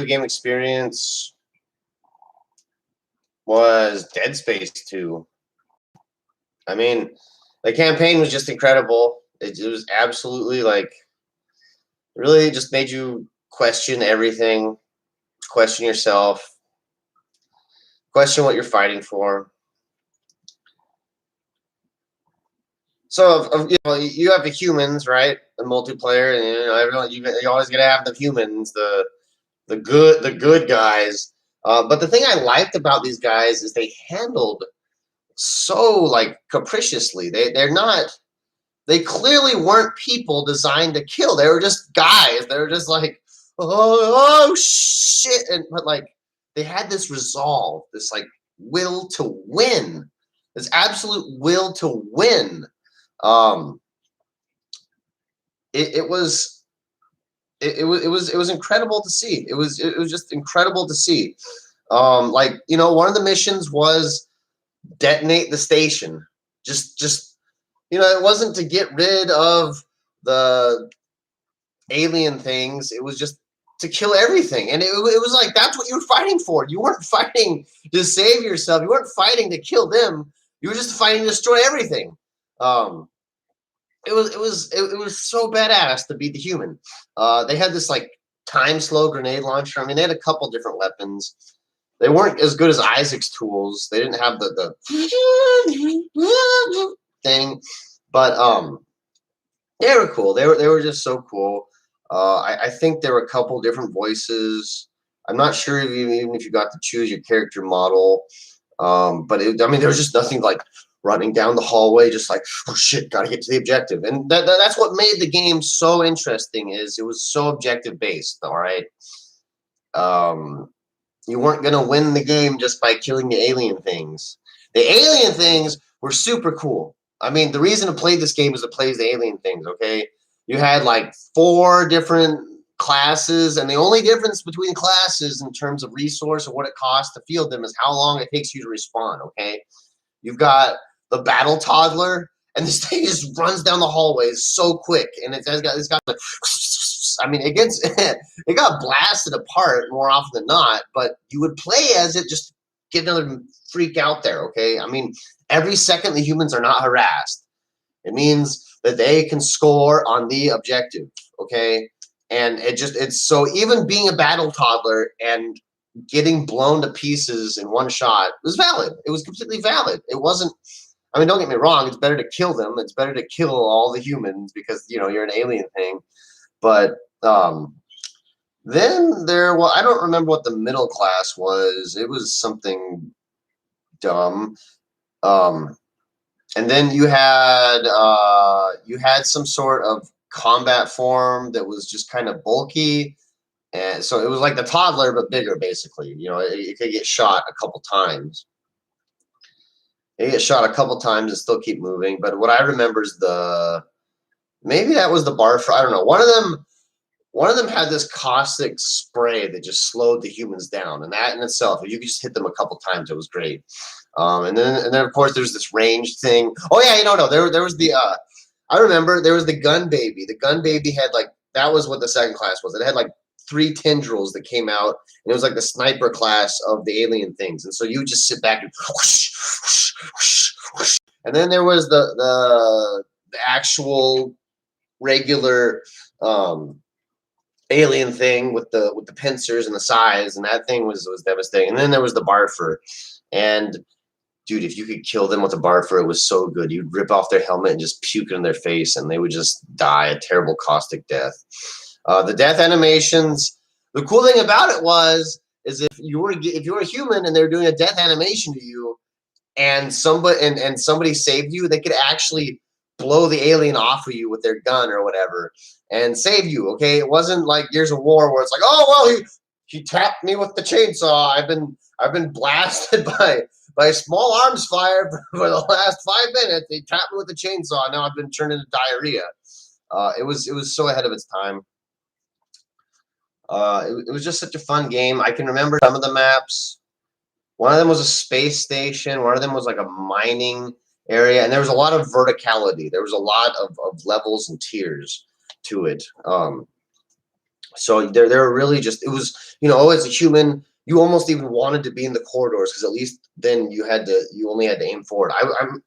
game experience was Dead Space 2. I mean, the campaign was just incredible. It was absolutely like, really just made you question everything, question yourself, question what you're fighting for. So, you have the humans, right? The multiplayer, and everyone. You always gotta have the humans, the good guys. But the thing I liked about these guys is they handled so like capriciously. They're not. They clearly weren't people designed to kill. They were just guys. They were just like, oh shit, but like they had this resolve, this like will to win, this absolute will to win. Um, it was it was incredible to see. It was just incredible to see. Like one of the missions was detonate the station. Just it wasn't to get rid of the alien things. It was just to kill everything, and it was like that's what you were fighting for. You weren't fighting to save yourself. You weren't fighting to kill them. You were just fighting to destroy everything. It was so badass to beat the human. They had this like time slow grenade launcher. I mean, they had a couple different weapons. They weren't as good as Isaac's tools. They didn't have the thing, but they were cool. They were just so cool. I think there were a couple different voices. I'm not sure even if you got to choose your character model. But I mean, there was just nothing like running down the hallway, just like, oh shit, gotta get to the objective. And that's what made the game so interesting, is it was so objective based. All right. You weren't gonna win the game just by killing the alien things. The alien things were super cool. I mean, the reason to play this game was to play the alien things, okay? You had like 4 different classes, and the only difference between classes in terms of resource and what it costs to field them is how long it takes you to respawn, okay? You've got the battle toddler, and this thing just runs down the hallways so quick, and it's got like, I mean, it got blasted apart more often than not, but you would play as it, just get another freak out there, okay? I mean, every second the humans are not harassed, it means that they can score on the objective, okay? And it's so, even being a battle toddler and getting blown to pieces in one shot was valid. It was completely valid. It wasn't, I mean, don't get me wrong, it's better to kill them. It's better to kill all the humans because, you're an alien thing. But then well, I don't remember what the middle class was. It was something dumb. And then you had some sort of combat form that was just kind of bulky, and so it was like the toddler but bigger, basically. It could get shot a couple times. It get shot a couple times and still keep moving. But what I remember is maybe that was the Barfur. I don't know. One of them had this caustic spray that just slowed the humans down, and that in itself, if you could just hit them a couple times, it was great. And then of course there's this range thing. Oh yeah, no, there was the I remember there was the gun baby. The gun baby had like, that was what the second class was. It had like 3 tendrils that came out, and it was like the sniper class of the alien things. And so you would just sit back and whoosh, whoosh, whoosh, whoosh. And then there was the actual regular alien thing with the pincers and the size, and that thing was devastating. And then there was the Barfur, and dude, if you could kill them with a Barfur, it was so good. You'd rip off their helmet and just puke it in their face, and they would just die a terrible caustic death. The death animations. The cool thing about it is if you were a human and they were doing a death animation to you, and somebody saved you, they could actually blow the alien off of you with their gun or whatever and save you. Okay, it wasn't like Gears of War where it's like, oh well, he tapped me with the chainsaw. I've been blasted by small arms fire for the last 5 minutes. They tapped me with the chainsaw. Now I've been turned into diarrhea. It was so ahead of its time. It was just such a fun game. I can remember some of the maps. One of them was a space station. One of them was like a mining area, and there was a lot of verticality. There was a lot of levels and tiers to it. So they're really just, it was, as a human, you almost even wanted to be in the corridors because at least then you only had to aim forward.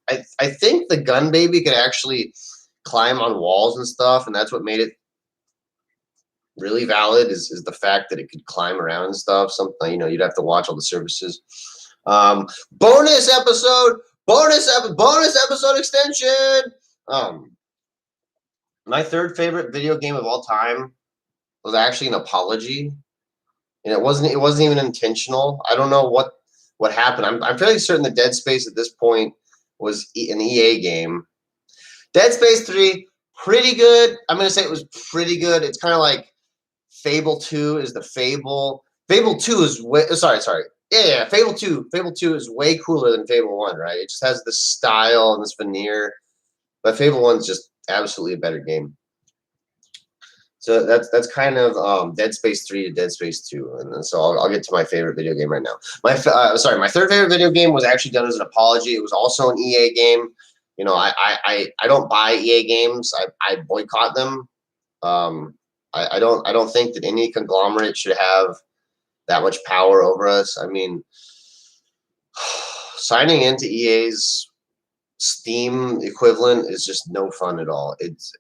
I think the gun baby could actually climb on walls and stuff, and that's what made it really valid is the fact that it could climb around and stuff. Something, you'd have to watch all the services. Bonus episode, bonus episode extension. My third favorite video game of all time was actually an apology, and it wasn't even intentional. I don't know what happened. I'm fairly certain that Dead Space at this point was an EA game. Dead Space 3, pretty good. I'm gonna say it was pretty good. It's kind of like Fable 2 is the Fable. Fable 2 is way sorry. Yeah, Fable 2. Fable 2 is way cooler than Fable 1, right? It just has this style and this veneer. But Fable 1 is just absolutely a better game. So that's kind of Dead Space 3 to Dead Space 2, and then, so I'll get to my favorite video game right now. My third favorite video game was actually done as an apology. It was also an EA game. I don't buy EA games. I boycott them. I don't think that any conglomerate should have that much power over us. I mean, signing into EA's Steam equivalent is just no fun at all. It's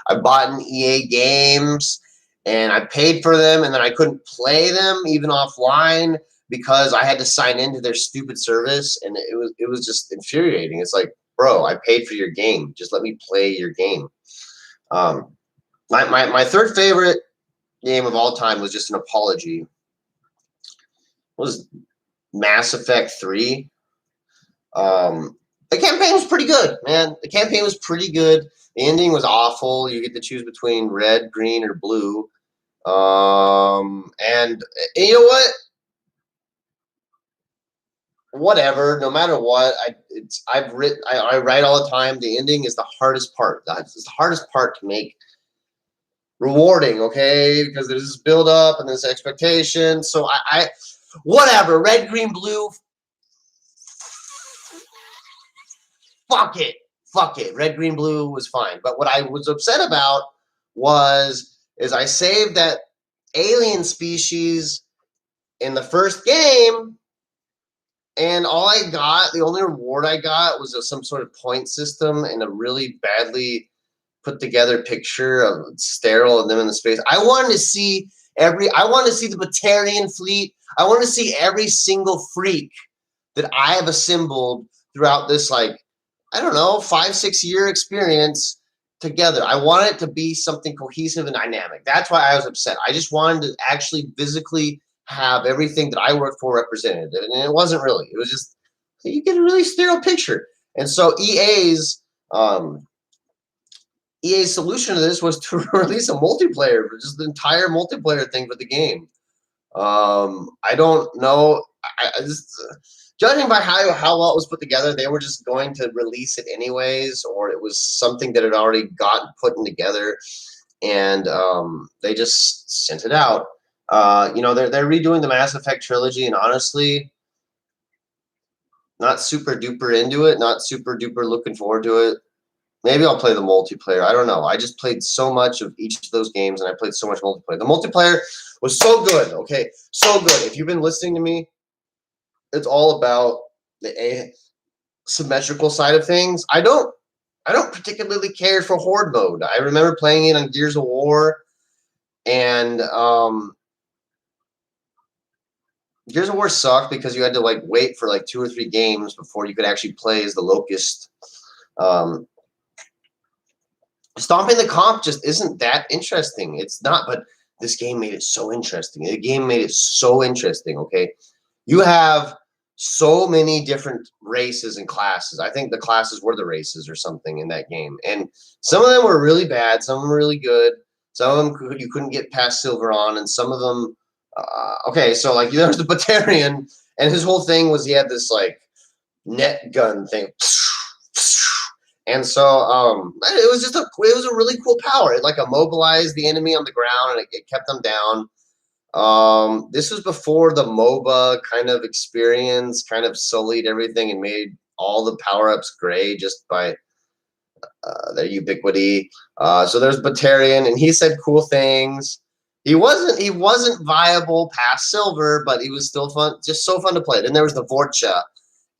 I've bought in EA games and I paid for them, and then I couldn't play them even offline because I had to sign into their stupid service, and it was just infuriating. It's like, bro, I paid for your game. Just let me play your game. My third favorite game of all time was just an apology. It was Mass Effect 3. The campaign was pretty good, man. The campaign was pretty good. The ending was awful. You get to choose between red, green, or blue. And you know what? Whatever. No matter what, I write all the time. The ending is the hardest part. It's the hardest part to make rewarding, okay? Because there's this build up and this expectation. So I whatever. Red, green, blue. Fuck it. Red, green, blue was fine. But what I was upset about is I saved that alien species in the first game, and all I got, the only reward I got was some sort of point system and a really badly put together picture of sterile and them in the space. I wanted to see the Batarian fleet. I wanted to see every single freak that I have assembled throughout this, like, I don't know, 5-6 year experience together. I want it to be something cohesive and dynamic. That's why I was upset. I just wanted to actually physically have everything that I worked for represented, and it wasn't really. It was just, you get a really sterile picture. And so EA's solution to this was to release a multiplayer, just the entire multiplayer thing for the game. I don't know. Judging by how well it was put together, they were just going to release it anyways, or it was something that had already gotten put together, and they just sent it out. They're redoing the Mass Effect trilogy, and honestly, not super duper into it, not super duper looking forward to it. Maybe I'll play the multiplayer. I don't know. I just played so much of each of those games, and I played so much multiplayer. The multiplayer was so good, okay? So good. If you've been listening to me, it's all about the asymmetrical side of things. I don't particularly care for horde mode. I remember playing it on Gears of War, and Gears of War sucked because you had to like wait for like 2 or 3 games before you could actually play as the Locust. Stomping the Comp just isn't that interesting. It's not, but this game made it so interesting. The game made it so interesting, okay? You have so many different races and classes. I think the classes were the races or something in that game. And some of them were really bad. Some of them were really good. Some of them you couldn't get past silver on. And some of them, okay, so like there's the Batarian, and his whole thing was he had this like net gun thing. And so it was a really cool power. It like immobilized the enemy on the ground, and it kept them down. This was before the MOBA kind of experience kind of sullied everything and made all the power-ups gray just by their ubiquity. So there's Batarian, and he said cool things. He wasn't viable past silver, but he was still fun, just so fun to play. Then there was the Vorcha,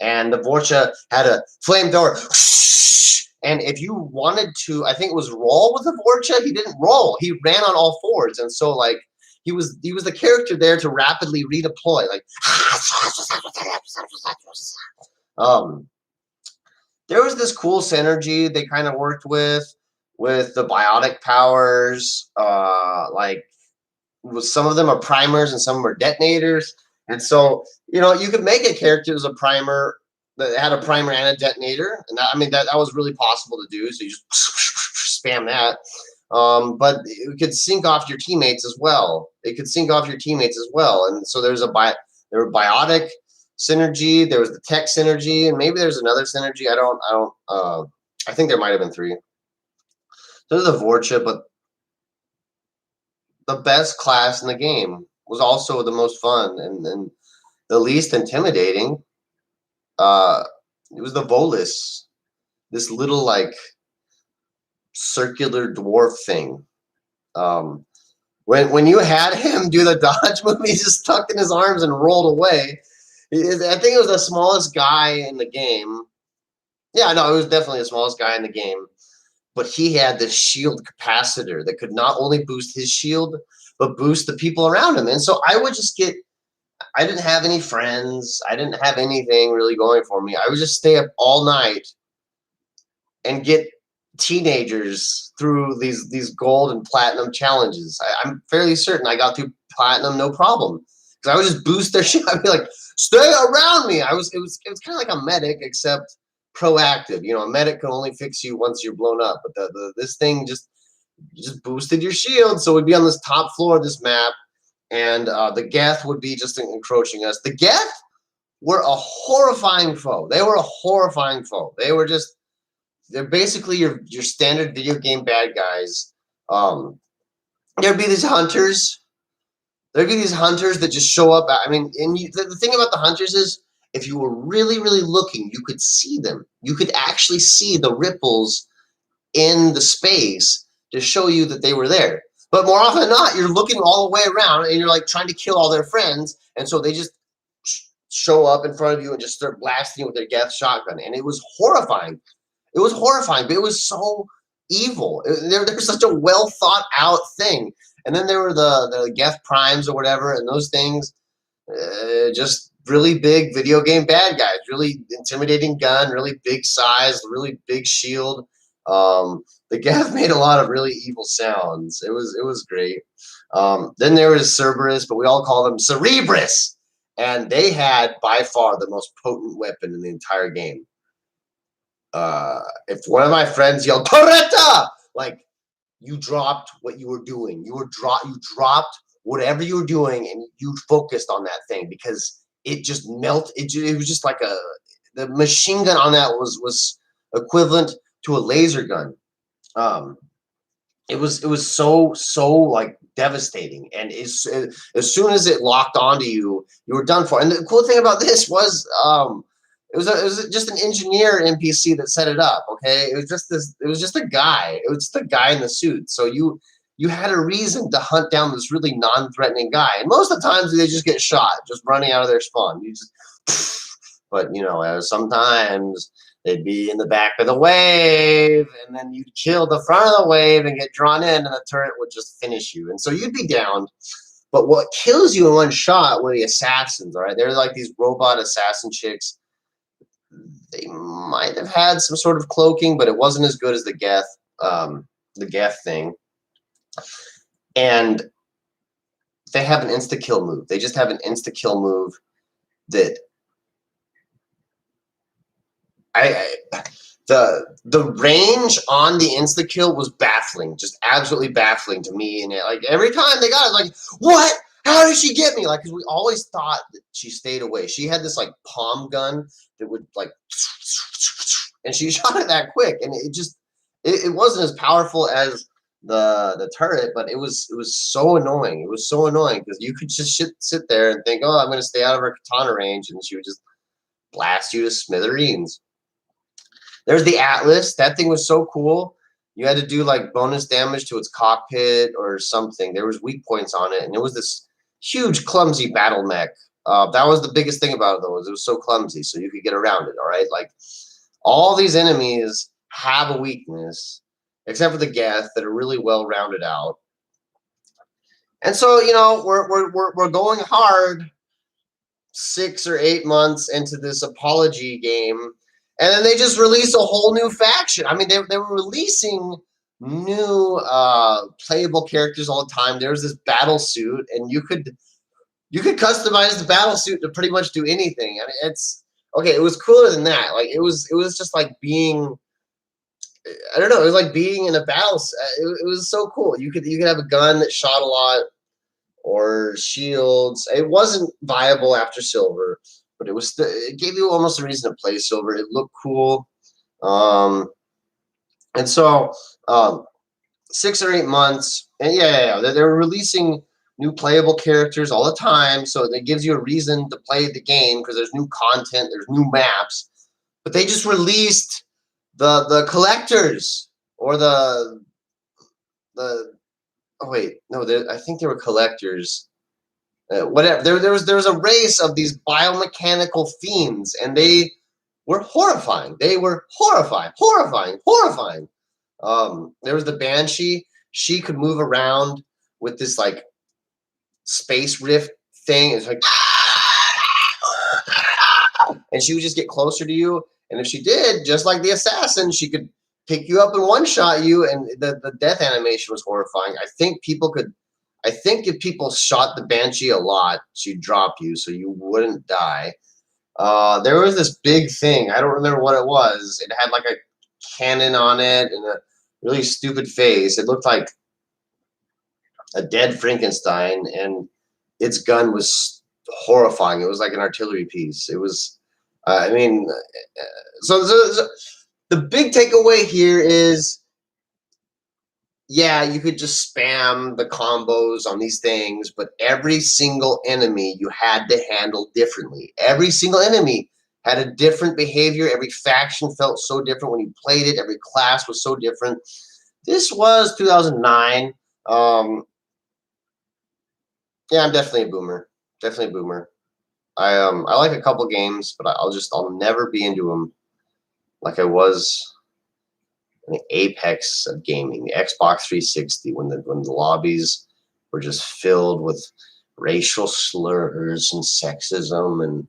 and the Vorcha had a flamethrower. And if you wanted to, I think it was roll with the Vorcha, he didn't roll. He ran on all fours, and so like he was the character there to rapidly redeploy. Like there was this cool synergy they kind of worked with the biotic powers. Like some of them are primers and some of them are detonators. And so, you could make a character as a primer that had a primer and a detonator. And that was really possible to do. So you just spam that. But it could sync off your teammates as well. And so there were biotic synergy, there was the tech synergy, and maybe there's another synergy. I think there might have been 3. There's the Vorcha, but the best class in the game was also the most fun and the least intimidating. It was the Volus, this little like circular dwarf thing. When you had him do the dodge move, he just tucked in his arms and rolled away. I think it was the smallest guy in the game. Yeah, no, it was definitely the smallest guy in the game. But he had this shield capacitor that could not only boost his shield, but boost the people around him. And so I didn't have any friends. I didn't have anything really going for me. I would just stay up all night and get teenagers through these gold and platinum challenges. I'm fairly certain I got through platinum no problem. Because I would just boost their shit. I'd be like, stay around me. It was kind of like a medic, except proactive. A medic can only fix you once you're blown up, but this thing just boosted your shield. So we'd be on this top floor of this map, and the Geth would be just encroaching us. The Geth were a horrifying foe. They're basically your standard video game bad guys. There'd be these hunters. That just show up. The thing about the hunters is, if you were really, really looking, you could see them. You could actually see the ripples in the space to show you that they were there. But more often than not, you're looking all the way around and you're like trying to kill all their friends. And so they just show up in front of you and just start blasting you with their Geth shotgun. And it was horrifying. But it was so evil. They're such a well thought out thing. And then there were the Geth primes or whatever, and those things just really big video game bad guys, really intimidating gun, really big size, really big shield. The Geth made a lot of really evil sounds. It was great. Then there was Cerberus, but we all call them Cerebrus, and they had by far the most potent weapon in the entire game. If one of my friends yelled "Torretta," like you dropped what you were doing. You dropped whatever you were doing, and you focused on that thing because it just melted. It was just like the machine gun on that was equivalent to a laser gun. It was so like devastating, and as soon as it locked onto you, you were done for. And the cool thing about this was it was just an engineer NPC that set it up. Okay, it was just a guy. It was just a guy in the suit. So you had a reason to hunt down this really non-threatening guy. And most of the times they just get shot, just running out of their spawn. But sometimes they'd be in the back of the wave, and then you'd kill the front of the wave and get drawn in, and the turret would just finish you. And so you'd be down. But what kills you in one shot were the assassins, all right? They're like these robot assassin chicks. They might have had some sort of cloaking, but it wasn't as good as the Geth thing. And they have an insta-kill move. They just have an insta-kill move that the range on the insta-kill was baffling, just absolutely baffling to me. And like every time they got it, like, what? How did she get me? Like, because we always thought that she stayed away. She had this like palm gun that would like, and she shot it that quick, and it wasn't as powerful as the turret, but it was so annoying. It was so annoying because you could just sit there and think, oh, I'm going to stay out of her katana range, and she would just blast you to smithereens. There's the Atlas. That thing was so cool. You had to do like bonus damage to its cockpit or something. There was weak points on it, and it was this huge, clumsy battle mech. That was the biggest thing about it, though, is it was so clumsy, so you could get around it. All right, like all these enemies have a weakness, except for the Geth, that are really well rounded out. And so, you know, we're going hard 6 or 8 months into this apology game, and then they just release a whole new faction. I mean, they were releasing new playable characters all the time. There was this battle suit, and you could customize the battle suit to pretty much do anything. I mean, it's okay. It was cooler than that. Like it was just like being. I don't know. It was like being in a battle. It was so cool. You could have a gun that shot a lot, or shields. It wasn't viable after Silver, but it gave you almost a reason to play Silver. It looked cool, and so 6 or 8 months, and yeah, they're releasing new playable characters all the time, so that gives you a reason to play the game because there's new content, there's new maps. But they just released the collectors, or the oh wait, no, I think they were collectors. Whatever. There was a race of these biomechanical fiends, and they were horrifying. They were horrifying. There was the Banshee. She could move around with this like space rift thing. It's like, and she would just get closer to you. And if she did, just like the assassin, she could pick you up and one shot you. And the death animation was horrifying. I think if people shot the Banshee a lot, she'd drop you so you wouldn't die. There was this big thing. I don't remember what it was. It had like a cannon on it and a really stupid face. It looked like a dead Frankenstein, and its gun was horrifying. It was like an artillery piece. It was, I mean, so the big takeaway here is, yeah, you could just spam the combos on these things, but every single enemy you had to handle differently. Every single enemy had a different behavior. Every faction felt so different when you played it. Every class was so different. This was 2009. Yeah, I'm definitely a boomer. Definitely a boomer. I like a couple games, but I'll never be into them like I was in the apex of gaming, the Xbox 360, when the lobbies were just filled with racial slurs and sexism, and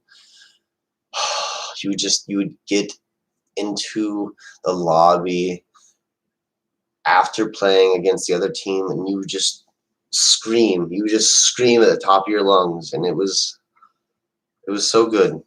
you would get into the lobby after playing against the other team, and you would just scream. You would just scream at the top of your lungs, and it was so good.